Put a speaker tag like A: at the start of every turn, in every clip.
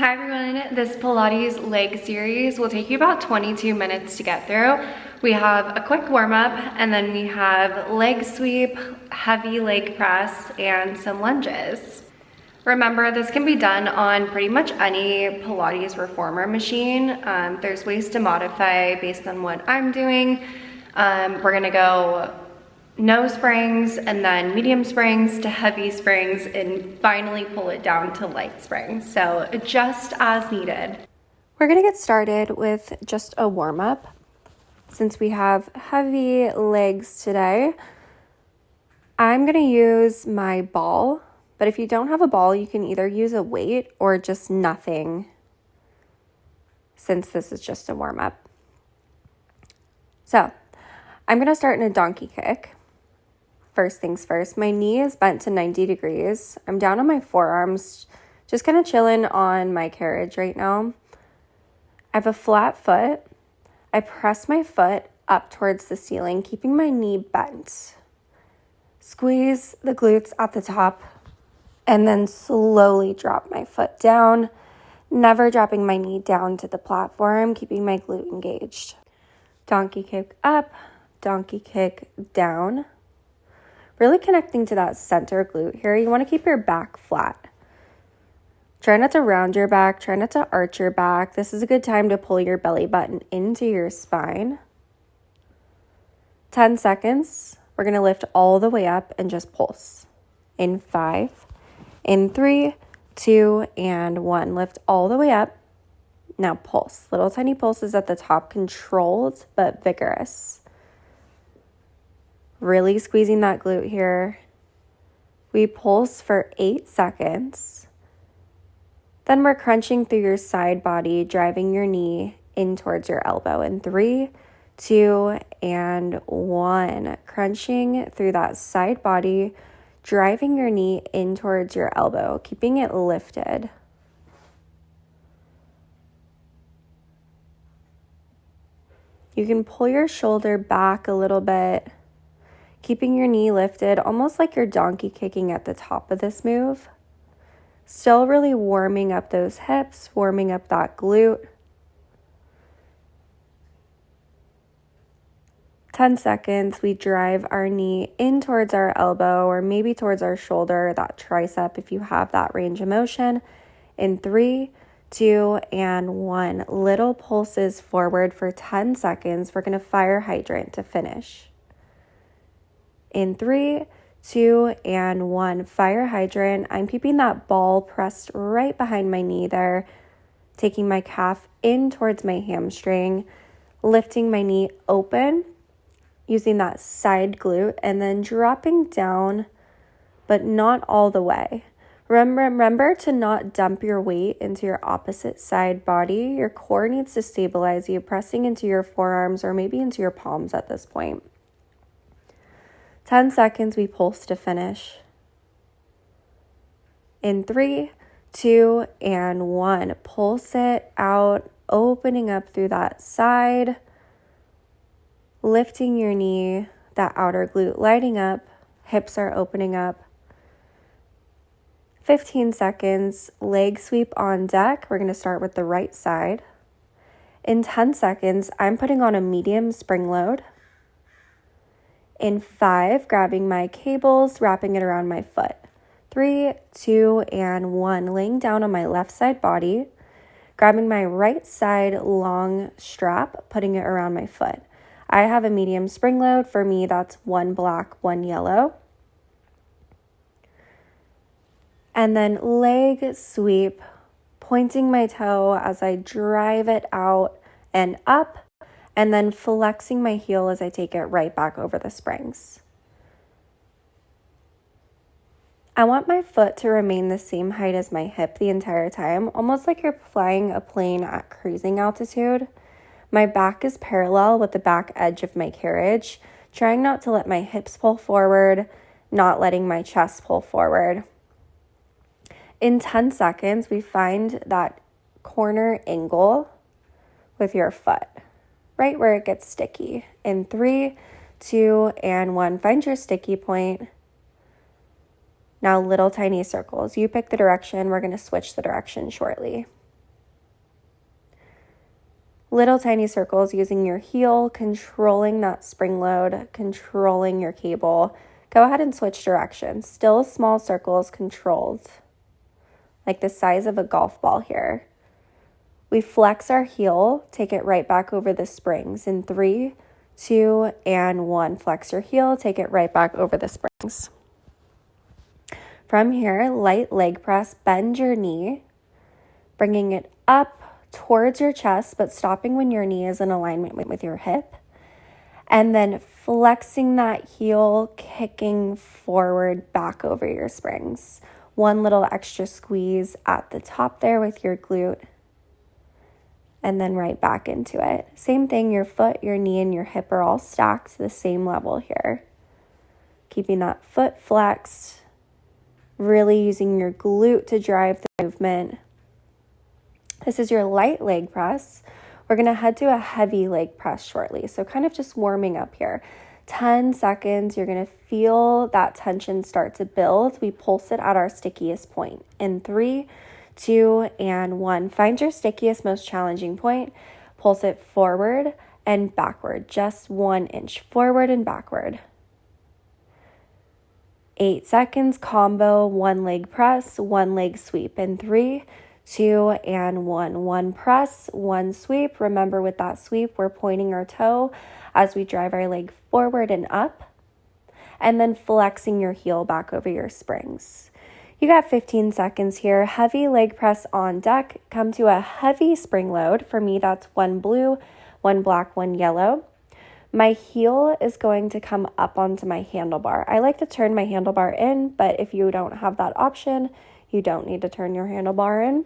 A: Hi everyone, this Pilates leg series will take you about 22 minutes to get through. We have a quick warm-up and then we have leg sweep, heavy leg press, and some lunges. Remember, this can be done on pretty much any Pilates Reformer machine. There's ways to modify based on what I'm doing. We're gonna go no springs and then medium springs to heavy springs and finally pull it down to light springs. So just as needed. We're gonna get started with just a warm-up. Since we have heavy legs today, I'm gonna use my ball, but if you don't have a ball, you can either use a weight or just nothing, since this is just a warm-up. So I'm gonna start in a donkey kick. First things first, my knee is bent to 90 degrees. I'm down on my forearms, just kind of chilling on my carriage right now. I have a flat foot. I press my foot up towards the ceiling, keeping my knee bent. Squeeze the glutes at the top, and then slowly drop my foot down, never dropping my knee down to the platform, keeping my glute engaged. Donkey kick up, donkey kick down. Really connecting to that center glute here. You want to keep your back flat. Try not to round your back. Try not to arch your back. This is a good time to pull your belly button into your spine. 10 seconds. We're going to lift all the way up and just pulse. In 5, in 3, 2, and 1. Lift all the way up. Now pulse. Little tiny pulses at the top, controlled but vigorous. Really squeezing that glute here. We pulse for 8 seconds. Then we're crunching through your side body, driving your knee in towards your elbow. In 3, 2, and 1. Crunching through that side body, driving your knee in towards your elbow, keeping it lifted. You can pull your shoulder back a little bit, keeping your knee lifted, almost like you're donkey kicking at the top of this move. Still really warming up those hips, warming up that glute. 10 seconds, we drive our knee in towards our elbow or maybe towards our shoulder, that tricep if you have that range of motion. In 3, 2, and 1. Little pulses forward for 10 seconds. We're going to fire hydrant to finish. In 3, 2, and 1. Fire hydrant. I'm keeping that ball pressed right behind my knee there, taking my calf in towards my hamstring, lifting my knee open, using that side glute, and then dropping down, but not all the way. Remember to not dump your weight into your opposite side body. Your core needs to stabilize you, pressing into your forearms or maybe into your palms at this point. 10 seconds, we pulse to finish. In 3, 2, and 1. Pulse it out, opening up through that side, lifting your knee, that outer glute lighting up, hips are opening up. 15 seconds, leg sweep on deck. We're going to start with the right side. In 10 seconds, I'm putting on a medium spring load. In 5, grabbing my cables, wrapping it around my foot. 3, 2, and 1. Laying down on my left side body, grabbing my right side long strap, putting it around my foot. I have a medium spring load. For me, that's 1 black, 1 yellow. And then leg sweep, pointing my toe as I drive it out and up, and then flexing my heel as I take it right back over the springs. I want my foot to remain the same height as my hip the entire time, almost like you're flying a plane at cruising altitude. My back is parallel with the back edge of my carriage, trying not to let my hips pull forward, not letting my chest pull forward. In 10 seconds, we find that corner angle with your foot, right where it gets sticky. In 3, 2, and 1. Find your sticky point. Now little tiny circles. You pick the direction. We're going to switch the direction shortly. Little tiny circles using your heel, controlling that spring load, controlling your cable. Go ahead and switch directions. Still small circles controlled, like the size of a golf ball here. We flex our heel, take it right back over the springs in 3, 2, and 1. Flex your heel, take it right back over the springs. From here, light leg press, bend your knee, bringing it up towards your chest, but stopping when your knee is in alignment with your hip. And then flexing that heel, kicking forward back over your springs. One little extra squeeze at the top there with your glute. And then right back into it. Same thing, your foot, your knee, and your hip are all stacked to the same level here. Keeping that foot flexed, really using your glute to drive the movement. This is your light leg press. We're gonna head to a heavy leg press shortly. So kind of just warming up here. 10 seconds, you're gonna feel that tension start to build. We pulse it at our stickiest point. In 3, 2, and 1. Find your stickiest, most challenging point. Pulse it forward and backward. Just 1 inch forward and backward. 8 seconds, combo, 1 leg press, 1 leg sweep. In 3, 2, and 1. 1 press, 1 sweep. Remember, with that sweep, we're pointing our toe as we drive our leg forward and up, and then flexing your heel back over your springs. You got 15 seconds here. Heavy leg press on deck. Come to a heavy spring load. For me, that's 1 blue, 1 black, 1 yellow. My heel is going to come up onto my handlebar. I like to turn my handlebar in, but if you don't have that option, you don't need to turn your handlebar in.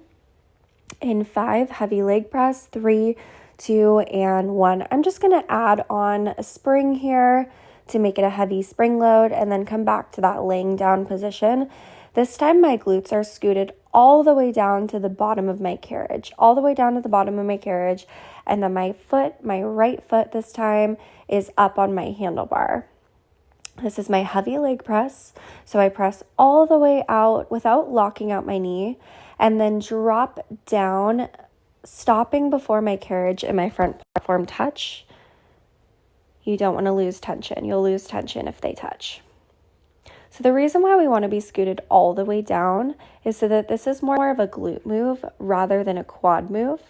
A: In 5, heavy leg press, 3, 2, and 1. I'm just going to add on a spring here to make it a heavy spring load and then come back to that laying down position. This time my glutes are scooted all the way down to the bottom of my carriage, and then my foot, my right foot this time, is up on my handlebar. This is my heavy leg press, so I press all the way out without locking out my knee, and then drop down, stopping before my carriage and my front platform touch. You don't want to lose tension. You'll lose tension if they touch. So the reason why we want to be scooted all the way down is so that this is more of a glute move rather than a quad move.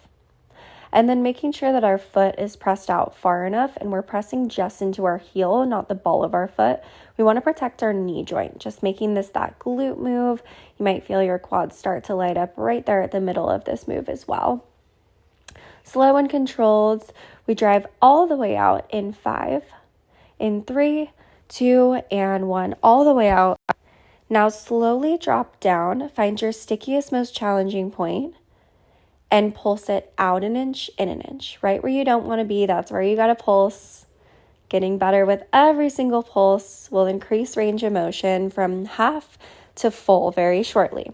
A: And then making sure that our foot is pressed out far enough and we're pressing just into our heel, not the ball of our foot. We want to protect our knee joint, just making this that glute move. You might feel your quads start to light up right there at the middle of this move as well. Slow and controlled. We drive all the way out in 5, in 3, 2, and 1, all the way out. Now slowly drop down, find your stickiest, most challenging point, and pulse it out an inch, in an inch. Right where you don't want to be, that's where you got to pulse. Getting better with every single pulse will increase range of motion from half to full very shortly.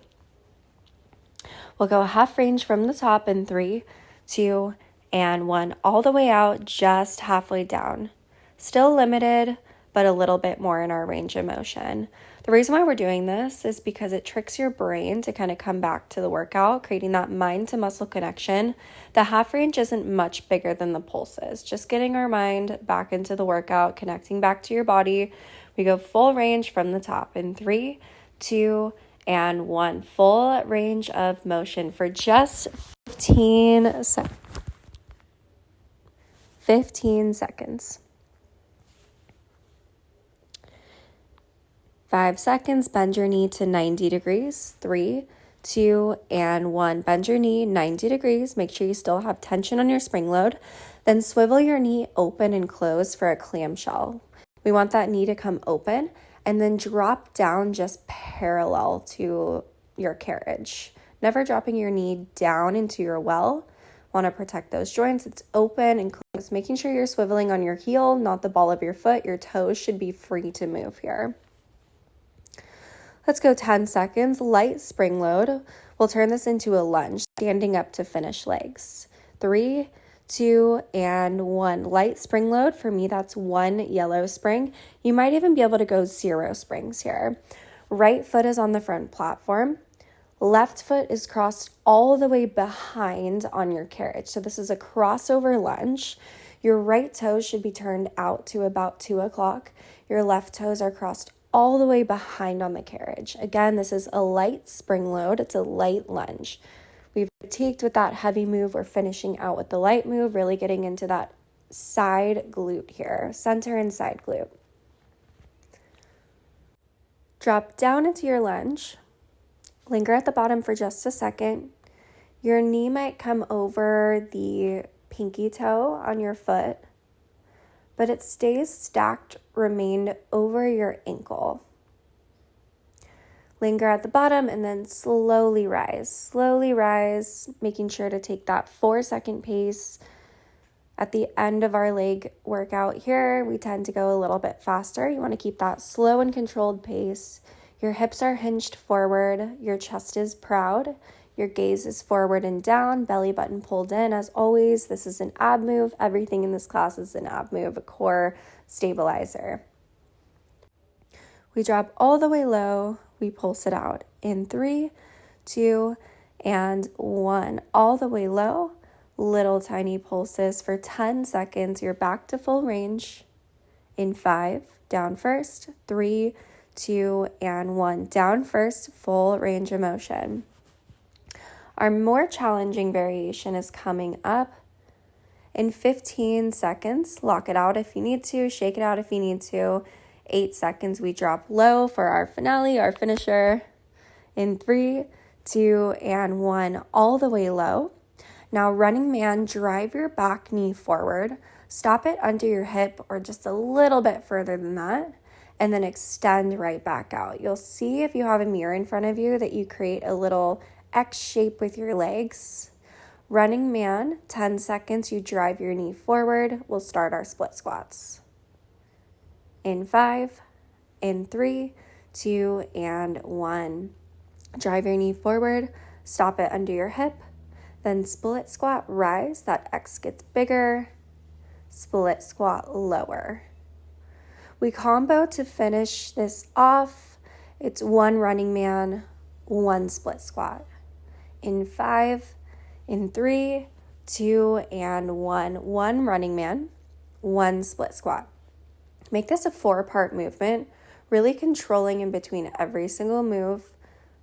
A: We'll go half range from the top in 3, 2, and 1, all the way out, just halfway down. Still limited, but a little bit more in our range of motion. The reason why we're doing this is because it tricks your brain to kind of come back to the workout, creating that mind to muscle connection. The half range isn't much bigger than the pulses, just getting our mind back into the workout, connecting back to your body. We go full range from the top in 3, 2, and 1. Full range of motion for just 15 seconds. 5 seconds, bend your knee to 90 degrees. 3, 2, and 1. Bend your knee 90 degrees. Make sure you still have tension on your spring load. Then swivel your knee open and close for a clamshell. We want that knee to come open and then drop down just parallel to your carriage. Never dropping your knee down into your well. Want to protect those joints. It's open and close. Making sure you're swiveling on your heel, not the ball of your foot. Your toes should be free to move here. Let's go 10 seconds, light spring load. We'll turn this into a lunge, standing up to finish legs. 3, 2, and 1. Light spring load. For me, that's 1 yellow spring. You might even be able to go 0 springs here. Right foot is on the front platform.
B: Left foot is crossed all the way behind on your carriage. So this is a crossover lunge. Your right toes should be turned out to about 2 o'clock. Your left toes are crossed all the way behind on the carriage. Again, this is a light spring load. It's a light lunge. We've fatigued with that heavy move. We're finishing out with the light move, really getting into that side glute here, center and side glute. Drop down into your lunge. Linger at the bottom for just a second. Your knee might come over the pinky toe on your foot, but it stays stacked, remained over your ankle. Linger at the bottom and then slowly rise, making sure to take that 4-second pace. At the end of our leg workout here, we tend to go a little bit faster. You want to keep that slow and controlled pace. Your hips are hinged forward, your chest is proud, your gaze is forward and down, belly button pulled in. As always, this is an ab move. Everything in this class is an ab move, a core stabilizer. We drop all the way low, we pulse it out in 3, 2, and 1. All the way low, little tiny pulses for 10 seconds. You're back to full range in 5, down first, 3, 2, and 1. Down first, full range of motion. Our more challenging variation is coming up in 15 seconds. Lock it out if you need to, shake it out if you need to. 8 seconds, we drop low for our finale, our finisher. In 3, 2, and 1, all the way low. Now, running man, drive your back knee forward. Stop it under your hip or just a little bit further than that. And then extend right back out. You'll see if you have a mirror in front of you that you create a little X shape with your legs. Running man, 10 seconds, you drive your knee forward. We'll start our split squats. In 5, in 3, 2, and 1. Drive your knee forward, stop it under your hip, then split squat, rise, that X gets bigger, split squat, lower. We combo to finish this off. It's 1 running man, 1 split squat. In 5, in 3, 2, and 1. 1 running man, 1 split squat. Make this a 4-part movement, really controlling in between every single move.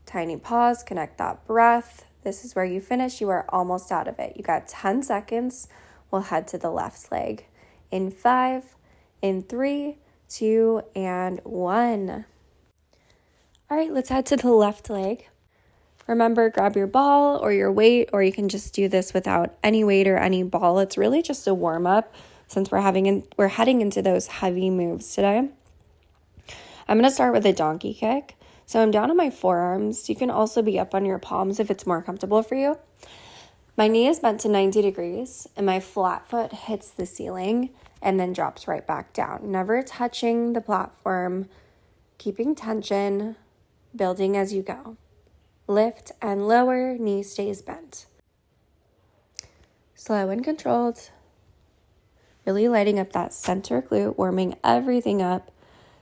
B: Tiny pause, connect that breath. This is where you finish. You are almost out of it. You got 10 seconds. We'll head to the left leg. In 5, in 3, 2, and 1. All right, let's head to the left leg. Remember, grab your ball or your weight, or you can just do this without any weight or any ball. It's really just a warm-up since we're heading into those heavy moves today. I'm going to start with a donkey kick. So I'm down on my forearms. You can also be up on your palms if it's more comfortable for you. My knee is bent to 90 degrees and my flat foot hits the ceiling and then drops right back down. Never touching the platform, keeping tension, building as you go. Lift and lower, knee stays bent. Slow and controlled. Really lighting up that center glute, warming everything up.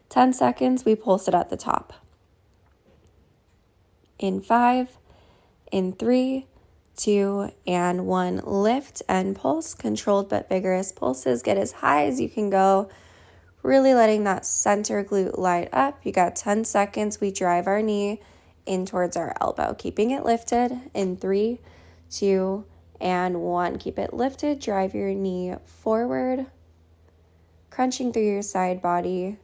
B: 10 seconds, we pulse it at the top. In 5, in 3, 2, and 1. Lift and pulse, controlled but vigorous pulses. Get as high as you can go. Really letting that center glute light up. You got 10 seconds. We drive our knee in towards our elbow, keeping it lifted in 3, 2, and 1. Keep it lifted. Drive your knee forward, crunching through your side body.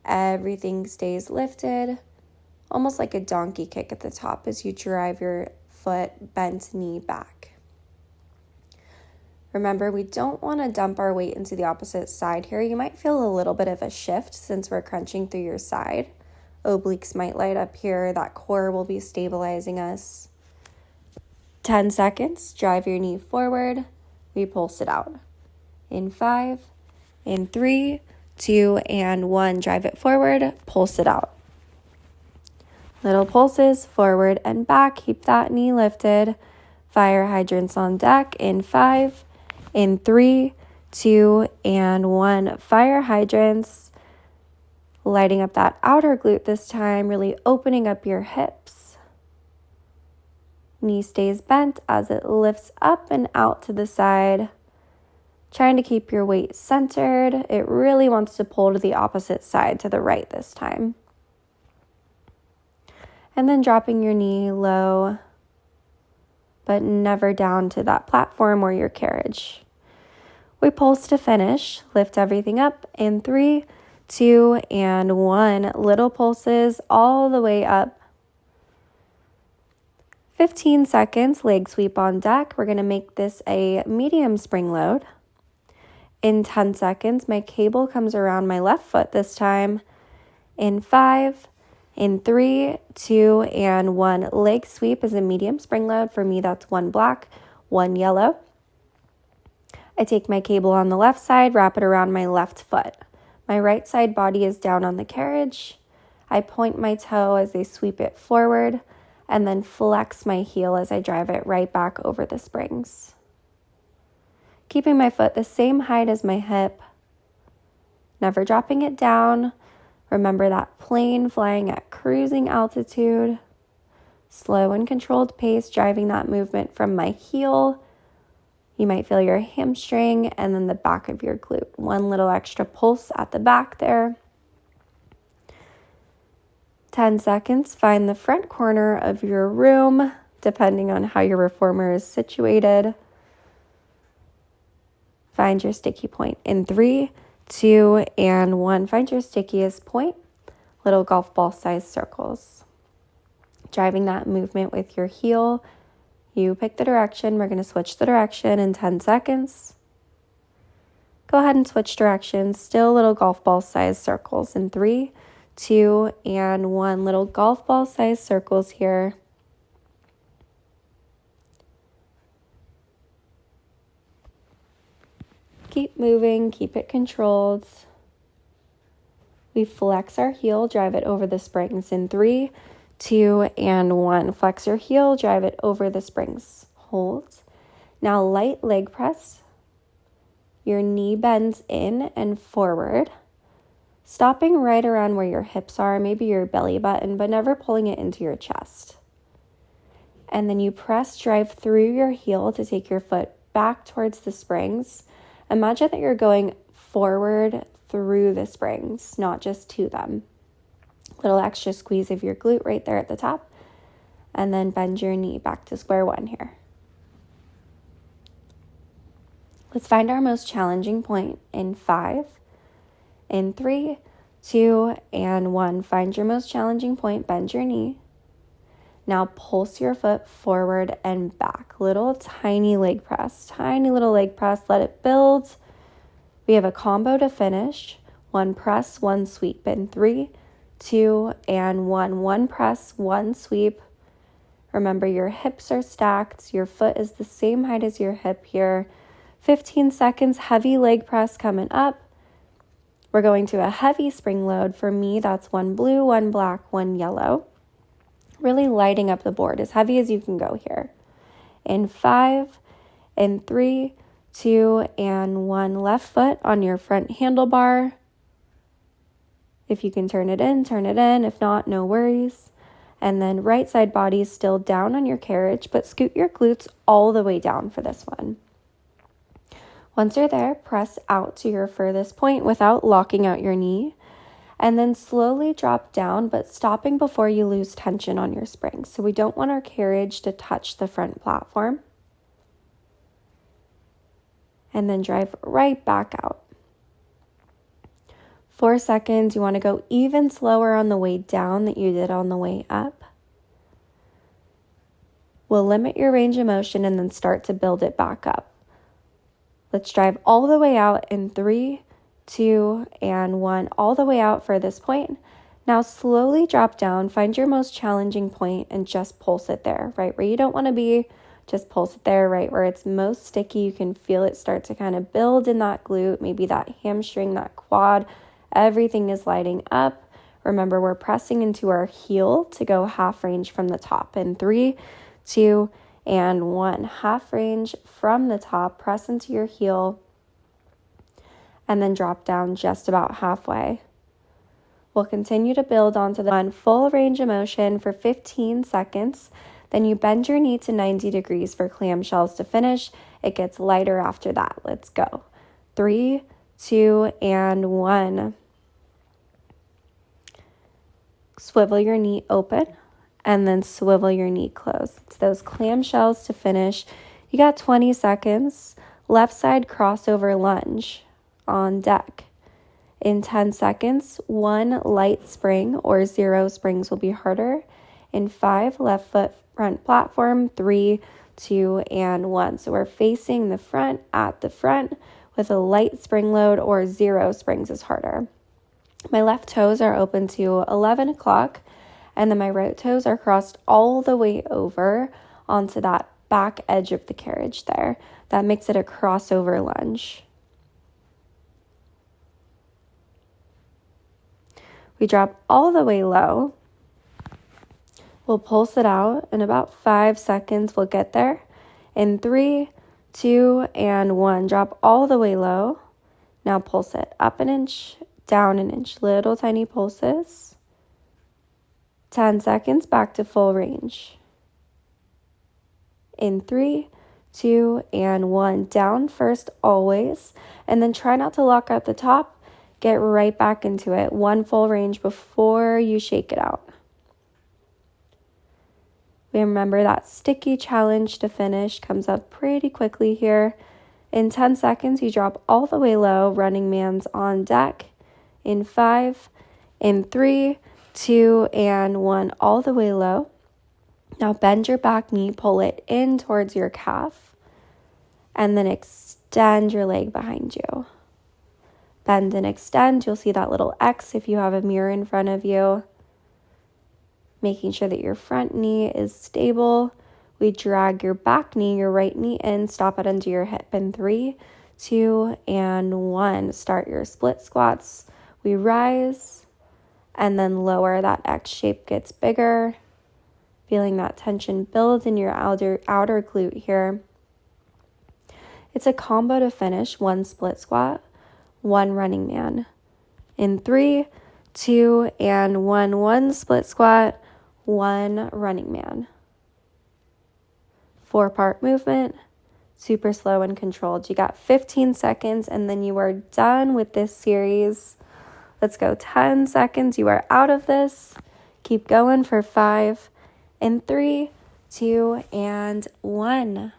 B: Everything stays lifted, almost like a donkey kick at the top as you drive your foot, bent knee back. Remember, we don't want to dump our weight into the opposite side here. You might feel a little bit of a shift since we're crunching through your side. Obliques might light up here. That core will be stabilizing us. 10 seconds. Drive your knee forward. We pulse it out. In 5, in 3, 2, and 1. Drive it forward. Pulse it out. Little pulses forward and back. Keep that knee lifted. Fire hydrants on deck in 5, in 3, 2, and 1. Fire hydrants. Lighting up that outer glute this time. Really opening up your hips. Knee stays bent as it lifts up and out to the side. Trying to keep your weight centered. It really wants to pull to the opposite side, to the right this time. And then dropping your knee low, but never down to that platform or your carriage. We pulse to finish. Lift everything up in 3, 2, and 1. Little pulses all the way up. 15 seconds, leg sweep on deck. We're going to make this a medium spring load. In 10 seconds, my cable comes around my left foot this time. In 5, in 3, 2, and 1. Leg sweep is a medium spring load. For me, that's 1 black, 1 yellow. I take my cable on the left side, wrap it around my left foot. My right side body is down on the carriage. I point my toe as I sweep it forward, and then flex my heel as I drive it right back over the springs. Keeping my foot the same height as my hip, never dropping it down. Remember that plane flying at cruising altitude. Slow and controlled pace, driving that movement from my heel. You might feel your hamstring and then the back of your glute. 1 little extra pulse at the back there. 10 seconds, find the front corner of your room, depending on how your reformer is situated. Find your sticky point in 3, 2, and 1. Find your stickiest point, little golf ball size circles. Driving that movement with your heel. You pick the direction. We're going to switch the direction in 10 seconds. Go ahead and switch directions. Still little golf ball size circles in 3, 2, and 1. Little golf ball size circles here. Keep moving, keep it controlled. We flex our heel, drive it over the springs in 3, 2, and 1. Flex your heel, drive it over the springs. Hold. Now light leg press. Your knee bends in and forward, stopping right around where your hips are, maybe your belly button, but never pulling it into your chest. And then you press, drive through your heel to take your foot back towards the springs. Imagine that you're going forward through the springs, not just to them. Little extra squeeze of your glute right there at the top. And then bend your knee back to square one here. Let's find our most challenging point in 5, in 3, 2, and 1. Find your most challenging point, bend your knee. Now pulse your foot forward and back. Little tiny leg press, tiny little leg press. Let it build. We have a combo to finish. 1 press, 1 sweep in 3, 2, and 1. 1 press, 1 sweep. Remember your hips are stacked. Your foot is the same height as your hip here. 15 seconds, heavy leg press coming up. We're going to a heavy spring load. For me, that's 1 blue, 1 black, 1 yellow. Really lighting up the board as heavy as you can go here. In 5, in 3, 2, and 1. Left foot on your front handlebar. If you can turn it in, turn it in. If not, no worries. And then right side body is still down on your carriage, but scoot your glutes all the way down for this one. Once you're there, press out to your furthest point without locking out your knee. And then slowly drop down, but stopping before you lose tension on your springs. So we don't want our carriage to touch the front platform. And then drive right back out. 4 seconds. You want to go even slower on the way down than you did on the way up. We'll limit your range of motion and then start to build it back up. Let's drive all the way out in 3, 2, and 1, all the way out for this point. Now slowly drop down, find your most challenging point and just pulse it there, right where you don't want to be. Just pulse it there, right where it's most sticky. You can feel it start to kind of build in that glute, maybe that hamstring, that quad. Everything is lighting up. Remember, we're pressing into our heel to go half range from the top in 3, 2, and 1. Half range from the top, press into your heel, and then drop down just about halfway. We'll continue to build onto the one full range of motion for 15 seconds. Then you bend your knee to 90 degrees for clamshells to finish. It gets lighter after that. Let's go. 3, 2, and 1. Swivel your knee open and then swivel your knee closed. It's those clamshells to finish. You got 20 seconds. Left side crossover lunge on deck. In 10 seconds, 1 light spring or 0 springs will be harder. In 5, left foot front platform, 3, 2, and 1. So we're facing the front at the front with a light spring load or 0 springs is harder. My left toes are open to 11 o'clock, and then my right toes are crossed all the way over onto that back edge of the carriage there. That makes it a crossover lunge. We drop all the way low. We'll pulse it out in about 5 seconds. We'll get there. In 3, 2, and 1. Drop all the way low. Now pulse it up an inch, down an inch. Little tiny pulses. 10 seconds, back to full range. In 3, 2, and 1. Down first always. And then try not to lock at the top. Get right back into it. 1 full range before you shake it out. Remember that sticky challenge to finish comes up pretty quickly here. In 10 seconds, you drop all the way low. Running man's on deck. In 5, in 3, 2, and 1. All the way low. Now bend your back knee. Pull it in towards your calf. And then extend your leg behind you. Bend and extend. You'll see that little X if you have a mirror in front of you. Making sure that your front knee is stable. We drag your back knee, your right knee in. Stop it under your hip in 3, 2, and 1. Start your split squats. We rise and then lower. That X shape gets bigger. Feeling that tension build in your outer glute here. It's a combo to finish. 1 split squat. 1 running man. In 3, 2, and 1. 1 split squat, 1 running man. 4-part movement, super slow and controlled. You got 15 seconds and then you are done with this series. Let's go 10 seconds. You are out of this. Keep going for 5, in 3, 2, and 1.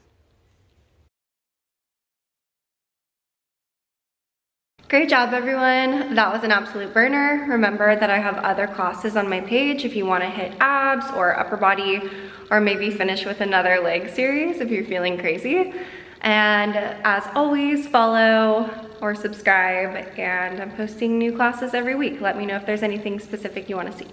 A: Great job, everyone. That was an absolute burner. Remember that I have other classes on my page if you want to hit abs or upper body, or maybe finish with another leg series if you're feeling crazy. And as always, follow or subscribe, and I'm posting new classes every week. Let me know if there's anything specific you want to see.